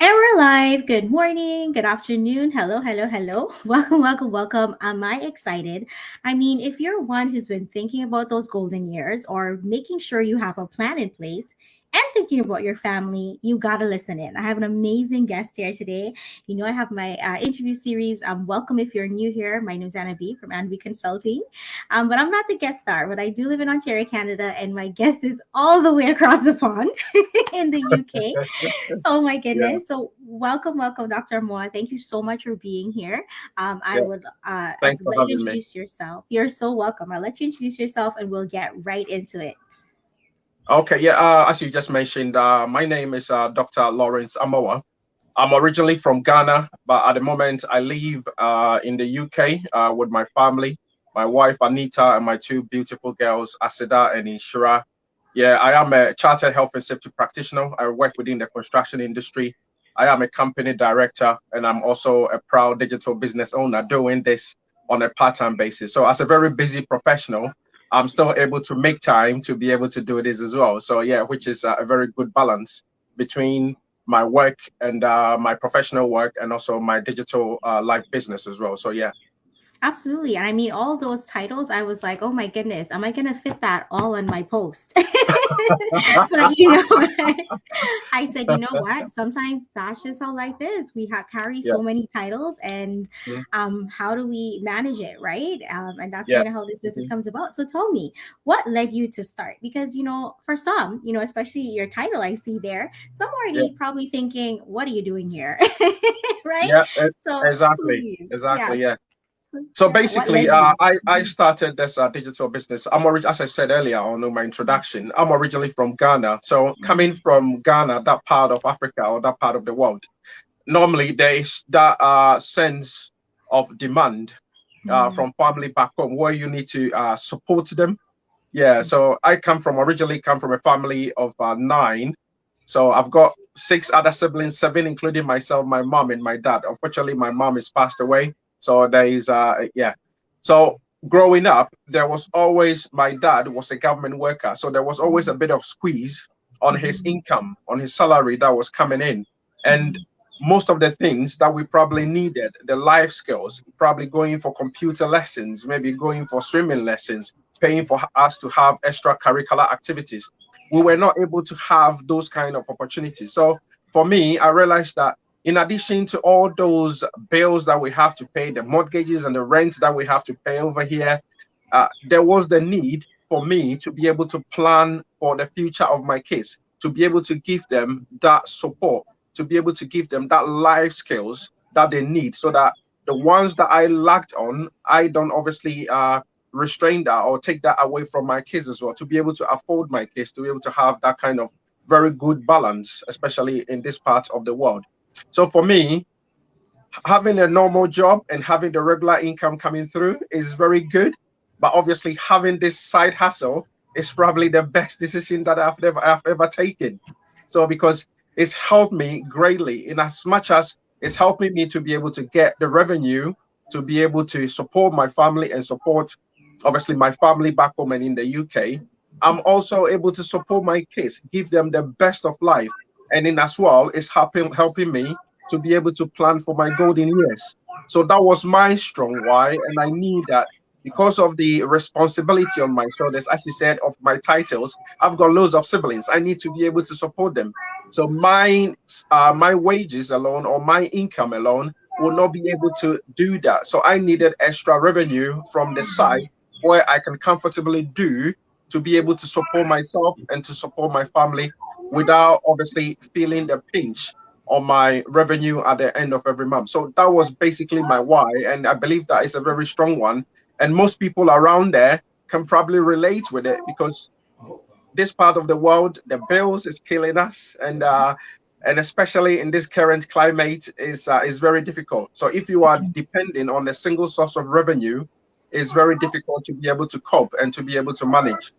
And we're live. Good morning, good afternoon. Hello, hello, hello. Welcome, welcome, welcome. Am I excited? I mean, if you're one who's been thinking about those golden years or making sure you have a plan in place and thinking about your family, you got to listen in. I have an amazing guest here today. I have my interview series. Welcome if you're new here. My name is Anna B from Anna B Consulting. But I'm not the guest star, but I do live in Ontario, Canada, and my guest is all the way across the pond in the UK. Oh my Yeah, goodness. So welcome, welcome, Dr. Moa. Thank you so much for being here. I yeah. would Thanks for let you having me. introduce yourself. You're so welcome. I'll let you introduce yourself and we'll get right into it. Okay, yeah. As you just mentioned, my name is Dr. Lawrence Amoa. I'm originally from Ghana, but at the moment I live in the UK with my family, my wife Anita, and my two beautiful girls, Asida and Inshira. Yeah, I am a chartered health and safety practitioner. I work within the construction industry. I am a company director, and I'm also a proud digital business owner doing this on a part-time basis. So, as a very busy professional, I'm still able to make time to be able to do this as well. So, yeah, which is a very good balance between my work and my professional work and also my digital life business as well. So, yeah. Absolutely. And I mean, all those titles, I was like, oh my goodness, am I going to fit that all on my post? But I said, you know what? Sometimes that's just how life is. We carry Yeah. so many titles, and Mhm. how do we manage it, right? And that's Yeah. kind of how this business Mhm. comes about. So tell me, what led you to start? Because, for some, especially your title I see there, some Yeah. already probably thinking, what are you doing here? Right? Yeah. So Exactly. please, Exactly. yes. Yeah. So, So yeah, what basically, led you? I Mhm. started this digital business. As I said earlier on in my introduction, I'm originally from Ghana. So coming Mhm. from Ghana, that part of Africa or that part of the world, normally there is that sense of demand Mhm. from family back home where you need to support them. Yeah. So originally come from a family of nine. So I've got six other siblings, seven including myself, my mom, and my dad. Unfortunately, my mom is passed away. So there is yeah. So growing up, there was always my dad was a government worker. So there was always a bit of squeeze on his Mhm. income, on his salary that was coming in. And Mhm. most of the things that we probably needed, the life skills, probably going for computer lessons, maybe going for swimming lessons, paying for us to have extracurricular activities, we were not able to have those kind of opportunities. So for me, I realized that in addition to all those bills that we have to pay, the mortgages and the rent that we have to pay over here, there was the need for me to be able to plan for the future of my kids, to be able to give them that support, to be able to give them that life skills that they need, so that the ones that I lacked on, I don't obviously restrain that or take that away from my kids as well, to be able to afford my kids, to be able to have that kind of very good balance, especially in this part of the world. So for me, having a normal job and having the regular income coming through is very good. But obviously, having this side hustle is probably the best decision that I've ever taken. So because it's helped me greatly in as much as it's helping me to be able to get the revenue to be able to support my family and support obviously my family back home and in the UK. I'm also able to support my kids, give them the best of life. And in as well, it's helping me to be able to plan for my golden years. So that was my strong why. And I knew that because of the responsibility on my shoulders, as you said, of my titles, I've got loads of siblings. I need to be able to support them. So my wages alone or my income alone will not be able to do that. So I needed extra revenue from the side where I can comfortably do to be able to support myself and to support my family without obviously feeling the pinch on my revenue at the end of every month. So that was basically my why. And I believe that is a very strong one. And most people around there can probably relate with it because this part of the world, the bills is killing us. And especially in this current climate is very difficult. So if you are depending on a single source of revenue, it's very difficult to be able to cope and to be able to manage.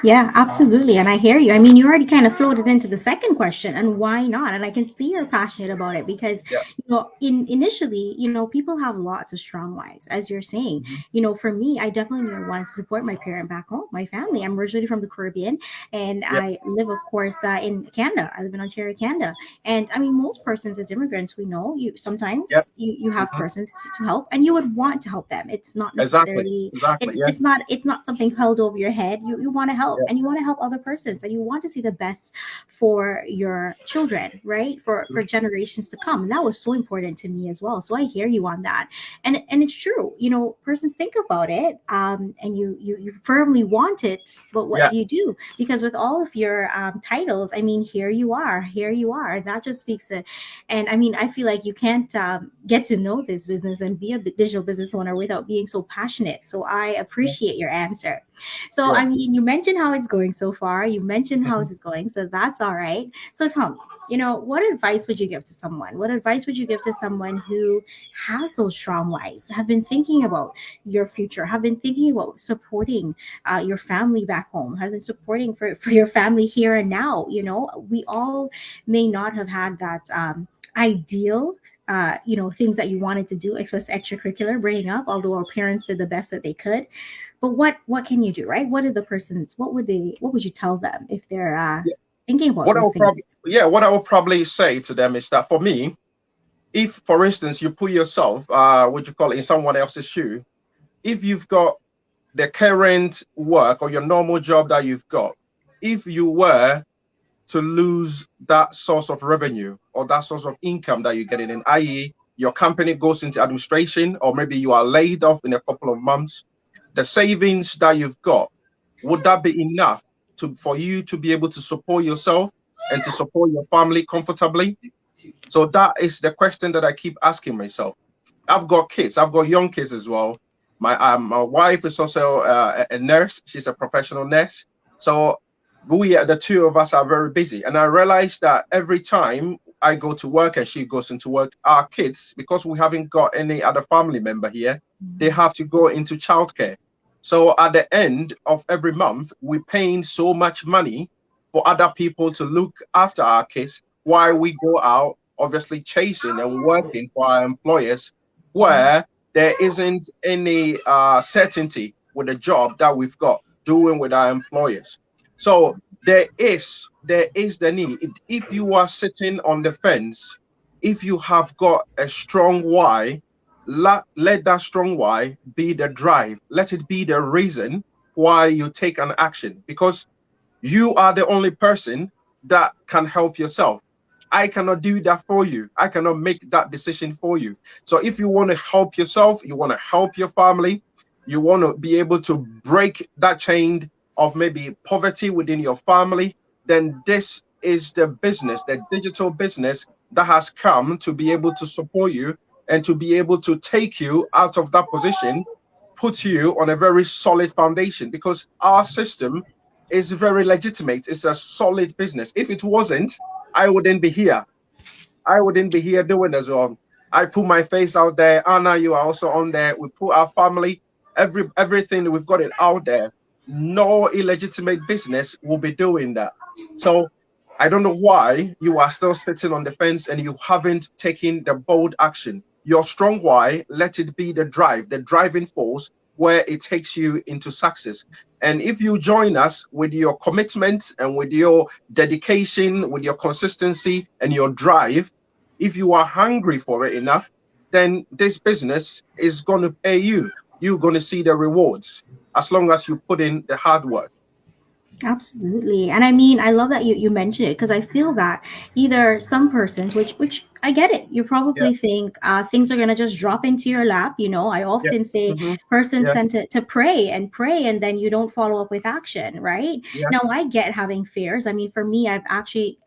Yeah, absolutely. And I hear you. I mean, you already kind of floated into the second question, and why not? And I can see you're passionate about it because, Yeah. in initially, people have lots of strong whys, as you're saying. Mhm. For me, I definitely wanted to support my parent back home, my family. I'm originally from the Caribbean, and Yeah. I live, of course, in Canada. I live in Ontario, Canada. And I mean, most persons as immigrants, we know you Yeah. sometimes you have Mhm. persons to help, and you would want to help them. It's not Exactly. necessarily Exactly. Yeah. it's not something held over your head. You want to help, Yeah. and you want to help other persons, and you want to see the best for your children, right? For Mhm. generations to come. And that was so important to me as well. So I hear you on that. And it's true. Persons think about it, and you firmly want it, but what Yeah. do you do? Because with all of your titles, I mean, here you are. That just speaks to. And I mean, I feel like you can't get to know this business and be a digital business owner without being so passionate. So I Yeah. appreciate your answer. So Sure. I mean, you mentioned how it's going so far. You mentioned how Mhm. it's going, so that's all right. So tell me, what advice would you give to someone? What advice would you give to someone who has those strong whys, have been thinking about your future, have been thinking about supporting your family back home, have been supporting for your family here and now? We all may not have had that ideal things that you wanted to do, especially extracurricular bringing up, although our parents did the best that they could. But what can you do, right? What would you tell them if they're Yeah. thinking about What I those will things? probably, yeah, what I will probably say to them is that for me, if, for instance, you put yourself, what you call it, in someone else's shoe, if you've got the current work or your normal job that you've got, if you were to lose that source of revenue or that source of income that you're getting in, i.e., your company goes into administration, or maybe you are laid off in a couple of months, the savings that you've got, would that be enough for you to be able to support yourself and to support your family comfortably? So that is the question that I keep asking myself. I've got kids. I've got young kids as well. My wife is also a nurse. She's a professional nurse. So the two of us are very busy. And I realize that every time I go to work and she goes into work, our kids, because we haven't got any other family member here, they have to go into childcare. So at the end of every month, we're paying so much money for other people to look after our kids while we go out, obviously chasing and working for our employers, where there isn't any certainty with the job that we've got doing with our employers. So there is the need. If you are sitting on the fence, if you have got a strong why, let that strong why be the drive. Let it be the reason why you take an action, because you are the only person that can help yourself. I cannot do that for you. I cannot make that decision for you. So if you want to help yourself, you want to help your family, you want to be able to break that chain of maybe poverty within your family, then this is the business, the digital business that has come to be able to support you and to be able to take you out of that position, put you on a very solid foundation, because our system is very legitimate. It's a solid business. If it wasn't, I wouldn't be here. I wouldn't be here doing this. I put my face out there. Anna, you are also on there. We put our family, everything, we've got it out there. No illegitimate business will be doing that. So I don't know why you are still sitting on the fence and you haven't taken the bold action. Your strong why, let it be the drive, the driving force where it takes you into success. And if you join us with your commitment and with your dedication, with your consistency and your drive, if you are hungry for it enough, then this business is going to pay you. You're going to see the rewards as long as you put in the hard work. Absolutely. And I mean, I love that you mentioned it because I feel that either some persons, which I get it, you Yeah, probably think things are gonna just drop into your lap. I yeah, often say hmm, persons yeah, tend to pray and then you don't follow up with action, right? yeah, Now I get having fears. I mean, for me, I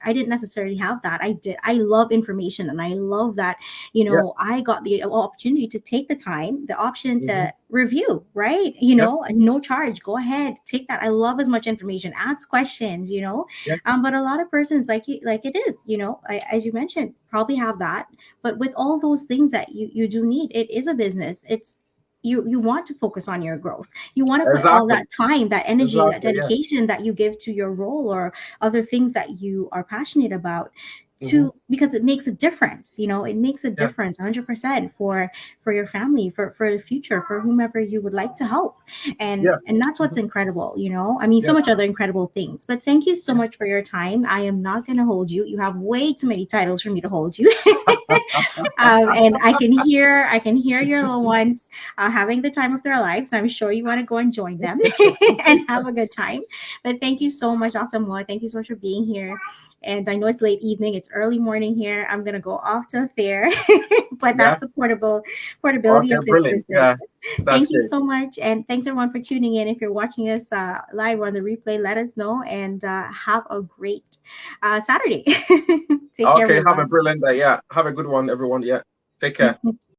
didn't necessarily have that. I love information and I love that, yeah, I got the opportunity to take the time, the option hmm, to review, right? yeah, And no charge. Go ahead, take that. I love as much information, ask questions, yeah, but a lot of persons like it is, as you mentioned, probably have that. But with all those things that you do need, it is a business. It's you want to focus on your growth. You want to put all Exactly. that time, that energy, that Exactly. Yeah. dedication that you give to your role or other things that you are passionate about, Hmm. to because it makes a difference. It makes a Yeah. difference 100% for your family, for the future, for whomever you would like to help. and Yeah. and that's what's Hmm. incredible. I mean, so Yeah. much other incredible things. But thank you so Yeah. much for your time. I am not going to hold you. You have way too many titles for me to hold you. And I can hear your little ones having the time of their lives. I'm sure you want to go and join them and have a good time. But thank you so much, Dr. Moore. Thank you so much for being here. And I know it's late evening, it's early morning here. I'm gonna go off to a fair, but Yeah. that's the portability Okay. of this Brilliant. business. Yeah. That's Thank you good. so much, and thanks everyone for tuning in. If you're watching us live or on the replay, let us know, and have a great Saturday. Take care, Okay. Have a everyone. brilliant day. Yeah. Have a good one, everyone. Yeah. Take care.